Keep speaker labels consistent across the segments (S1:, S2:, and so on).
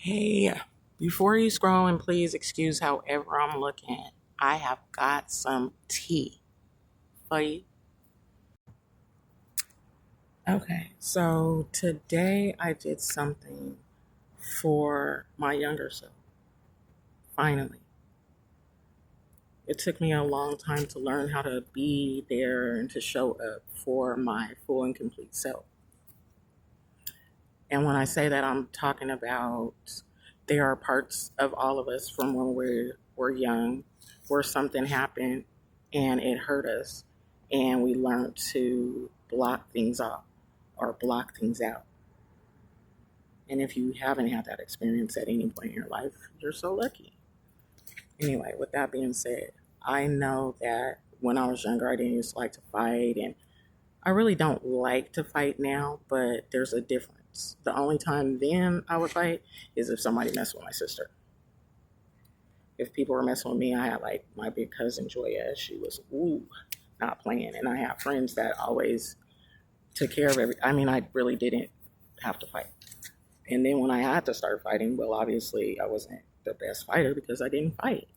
S1: Hey, before you scroll, and please excuse however I'm looking, I have got some tea for you. Okay, so today I did something for my younger self. Finally, it took me a long time to learn how to be there and to show up for my full and complete self. And when I say that, I'm talking about there are parts of all of us from when we're young where something happened and it hurt us, and we learned to block things off or block things out. And if you haven't had that experience at any point in your life, you're so lucky. Anyway, with that being said, I know that when I was younger, I didn't used to like to fight, and I really don't like to fight now, but there's a difference. The only time then I would fight is if somebody messed with my sister. If people were messing with me, I had like my big cousin Joya. She was not playing, and I had friends that always took care of every. I mean, I really didn't have to fight. And then when I had to start fighting, well, obviously I wasn't the best fighter because I didn't fight,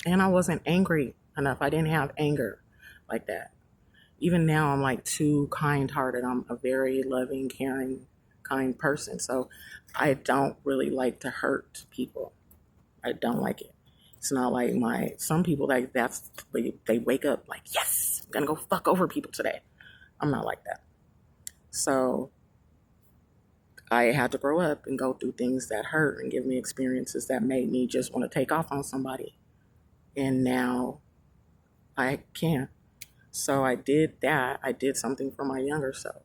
S1: and I wasn't angry enough. I didn't have anger like that. Even now, I'm like too kind hearted. I'm a very loving, caring, kind person. So I don't really like to hurt people. I don't like it. It's not like some people like they wake up like, yes, I'm gonna go fuck over people today. I'm not like that. So I had to grow up and go through things that hurt and give me experiences that made me just want to take off on somebody. And now I can. So I did that. I did something for my younger self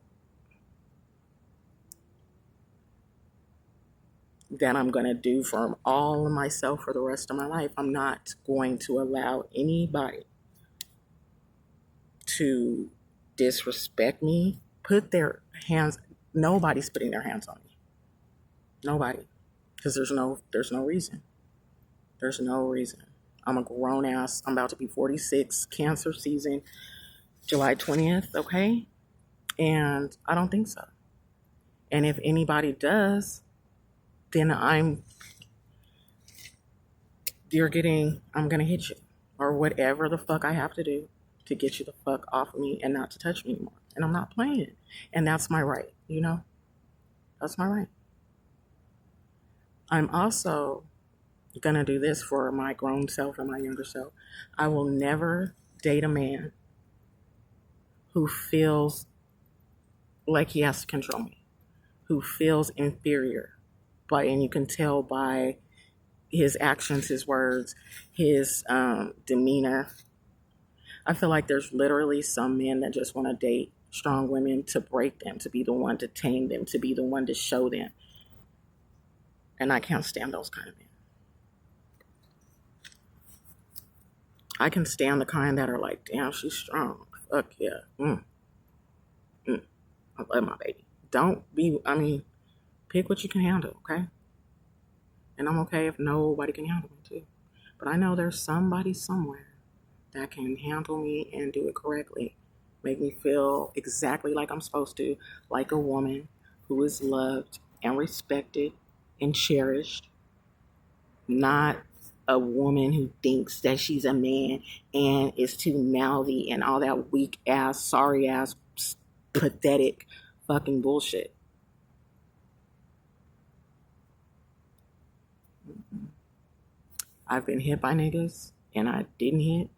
S1: that I'm going to do for all of myself for the rest of my life. I'm not going to allow anybody to disrespect me, put their hands, nobody's putting their hands on me. Nobody. Because there's no reason. There's no reason. I'm a grown ass. I'm about to be 46, cancer season, July 20th, okay? And I don't think so. And if anybody does, then I'm gonna hit you or whatever the fuck I have to do to get you the fuck off of me and not to touch me anymore. And I'm not playing. And that's my right, you know? That's my right. I'm also gonna do this for my grown self and my younger self. I will never date a man who feels like he has to control me, who feels inferior. And you can tell by his actions, his words, his demeanor. I feel like there's literally some men that just want to date strong women to break them, to be the one to tame them, to be the one to show them. And I can't stand those kind of men. I can stand the kind that are like, damn, she's strong. Fuck yeah. I love my baby. Pick what you can handle, okay? And I'm okay if nobody can handle me too. But I know there's somebody somewhere that can handle me and do it correctly. Make me feel exactly like I'm supposed to, like a woman who is loved and respected and cherished, not a woman who thinks that she's a man and is too mouthy and all that weak ass, sorry ass, pathetic fucking bullshit. I've been hit by niggas and I didn't hit.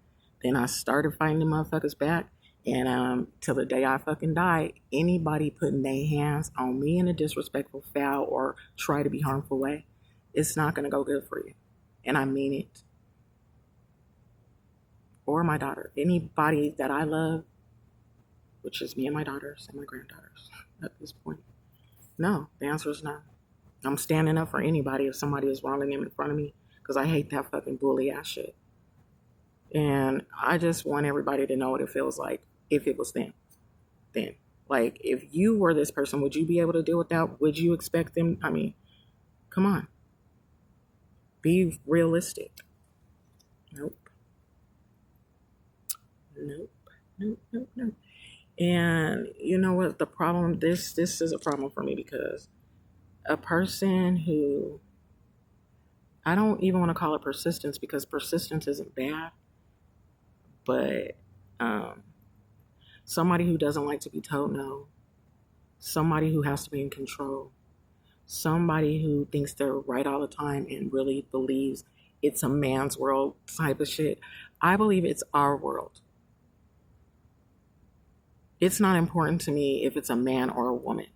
S1: Then I started fighting the motherfuckers back. And till the day I fucking die, anybody putting their hands on me in a disrespectful, foul, or try to be harmful way, it's not gonna go good for you. And I mean it. Or my daughter. Anybody that I love, which is me and my daughters and my granddaughters at this point. No, the answer is no. I'm standing up for anybody if somebody is wronging them in front of me because I hate that fucking bully ass shit. And I just want everybody to know what it feels like if it was them. Then. Like, if you were this person, would you be able to deal with that? Would you expect them? I mean, come on. Be realistic. Nope. Nope. Nope. Nope. Nope. And you know what? The problem, this is a problem for me because a person who I don't even want to call it persistence because persistence isn't bad, but somebody who doesn't like to be told no, somebody who has to be in control, somebody who thinks they're right all the time and really believes it's a man's world type of shit. I believe it's our world. It's not important to me if it's a man or a woman.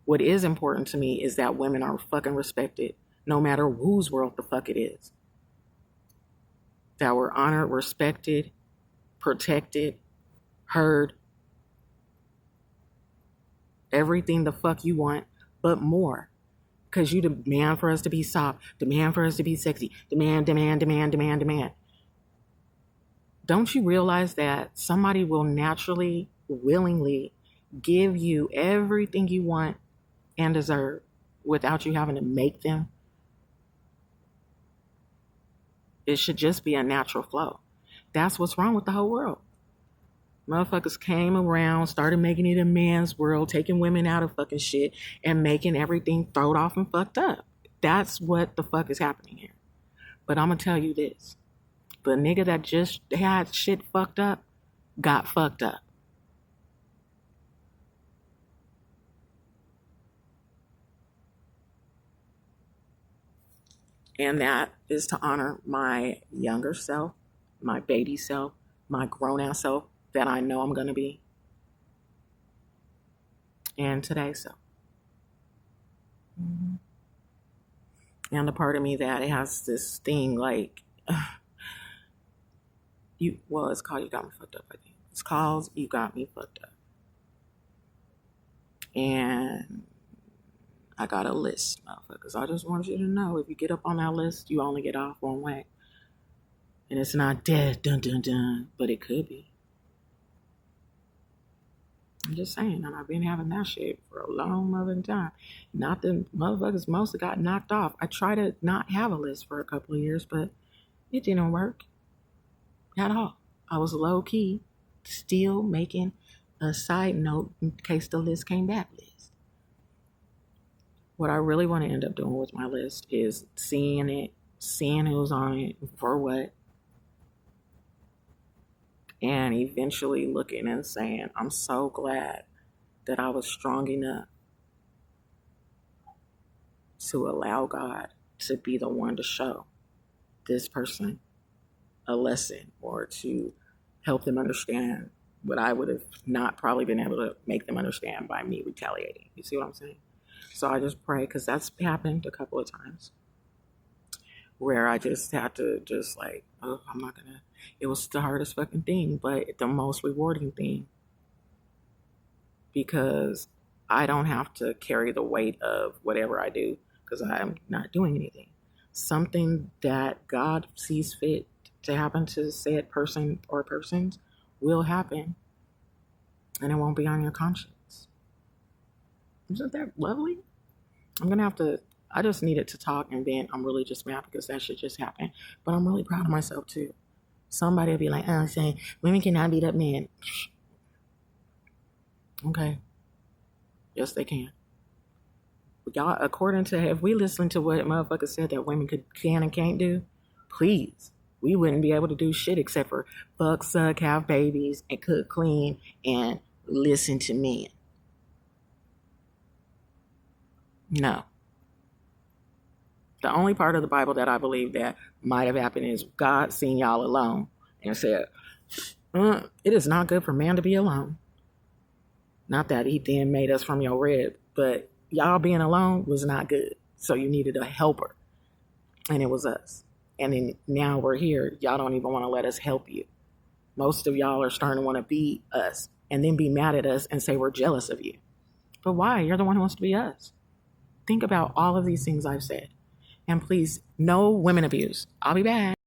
S1: What is important to me is that women are fucking respected no matter whose world the fuck it is. That we're honored, respected, protected, heard, everything the fuck you want, but more. Because you demand for us to be soft, demand for us to be sexy, demand. Don't you realize that somebody will naturally, willingly give you everything you want and deserve without you having to make them? It should just be a natural flow. That's what's wrong with the whole world. Motherfuckers came around, started making it a man's world, taking women out of fucking shit and making everything thrown off and fucked up. That's what the fuck is happening here. But I'm gonna tell you this. The nigga that just had shit fucked up got fucked up. And that is to honor my younger self, my baby self, my grown ass self that I know I'm going to be. And today's self. Mm-hmm. And the part of me that it has this thing like, it's called You Got Me Fucked Up, I think. It's called You Got Me Fucked Up. And I got a list, motherfuckers. I just want you to know, if you get up on that list, you only get off one way. And it's not dead, dun dun dun, but it could be. I'm just saying, and I've been having that shit for a long mother time. Not the motherfuckers mostly got knocked off. I tried to not have a list for a couple of years, but it didn't work at all. I was low key, still making a side note in case the list came back list. What I really want to end up doing with my list is seeing it, seeing who's on it, for what, and eventually looking and saying, I'm so glad that I was strong enough to allow God to be the one to show this person a lesson or to help them understand what I would have not probably been able to make them understand by me retaliating. You see what I'm saying? So I just pray, because that's happened a couple of times where I just had to just like, oh, I'm not gonna, it was the hardest fucking thing, but the most rewarding thing, because I don't have to carry the weight of whatever I do because I'm not doing anything. Something that God sees fit to happen to said person or persons will happen, and it won't be on your conscience. Isn't that lovely? I'm gonna have to, I just needed to talk, and then I'm really just mad because that shit just happened. But I'm really proud of myself too. Somebody will be like, oh, saying women cannot beat up men. Okay. Yes, they can. Y'all, according to, if we listen to what motherfuckers said that women can and can't do, please, we wouldn't be able to do shit except for fuck, suck, have babies, and cook, clean, and listen to men. No. The only part of the Bible that I believe that might have happened is God seen y'all alone and said, it is not good for man to be alone. Not that he then made us from your rib, but y'all being alone was not good. So you needed a helper. And it was us. And then now we're here. Y'all don't even want to let us help you. Most of y'all are starting to want to be us and then be mad at us and say we're jealous of you. But why? You're the one who wants to be us. Think about all of these things I've said. And please, no women abuse. I'll be back.